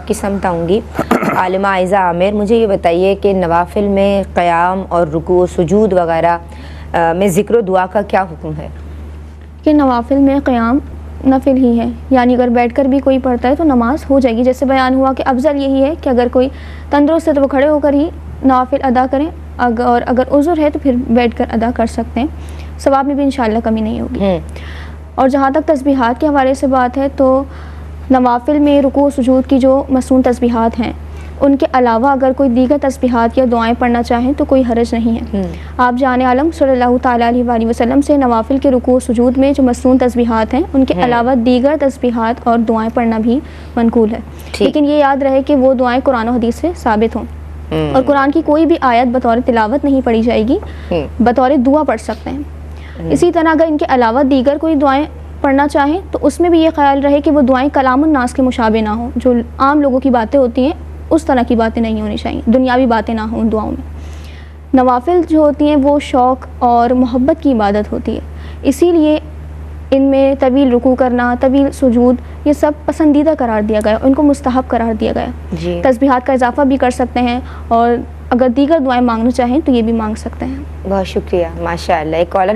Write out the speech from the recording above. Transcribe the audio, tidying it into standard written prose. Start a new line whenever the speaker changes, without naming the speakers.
آپ کی سمت آؤں گی. عالمہ عائزہ عامر, مجھے یہ بتائیے کہ نوافل میں قیام اور رکوع و سجود وغیرہ میں ذکر و دعا کا کیا حکم ہے؟
کہ نوافل میں قیام نفل ہی ہے، یعنی اگر بیٹھ کر بھی کوئی پڑھتا ہے تو نماز ہو جائے گی. جیسے بیان ہوا کہ افضل یہی ہے کہ اگر کوئی تندرست ہے تو وہ کھڑے ہو کر ہی نوافل ادا کریں، اور اگر عذر ہے تو پھر بیٹھ کر ادا کر سکتے ہیں. ثواب میں بھی انشاءاللہ کمی نہیں ہوگی. اور جہاں تک تسبیحات کے حوالے سے بات ہے تو نوافل میں رکوع و سجود کی جو مسنون تسبیحات ہیں ان کے علاوہ اگر کوئی دیگر تسبیحات یا دعائیں پڑھنا چاہیں تو کوئی حرج نہیں ہے. آپ جان عالم صلی اللہ تعالیٰ علیہ وآلہ وسلم سے نوافل کے رکوع و سجود میں جو مسنون تسبیحات ہیں ان کے علاوہ دیگر تسبیحات اور دعائیں پڑھنا بھی منقول ہے. لیکن یہ یاد رہے کہ وہ دعائیں قرآن و حدیث سے ثابت ہوں، اور قرآن کی کوئی بھی آیت بطور تلاوت نہیں پڑھی جائے گی، بطور دعا پڑھ سکتے ہیں. اسی طرح اگر ان کے علاوہ دیگر کوئی دعائیں پڑھنا چاہیں تو اس میں بھی یہ خیال رہے کہ وہ دعائیں کلام الناس کے مشابہ نہ ہوں، جو عام لوگوں کی باتیں ہوتی ہیں اس طرح کی باتیں نہیں ہونی چاہیے، دنیاوی باتیں نہ ہوں ان دعاؤں میں. نوافل جو ہوتی ہیں وہ شوق اور محبت کی عبادت ہوتی ہے، اسی لیے ان میں طویل رکوع کرنا، طویل سجود، یہ سب پسندیدہ قرار دیا گیا، ان کو مستحب قرار دیا گیا. تسبیحات کا اضافہ بھی کر سکتے ہیں، اور اگر دیگر دعائیں مانگنا چاہیں تو یہ بھی مانگ سکتے ہیں.
بہت شکریہ، ماشاء اللہ. ایک کالر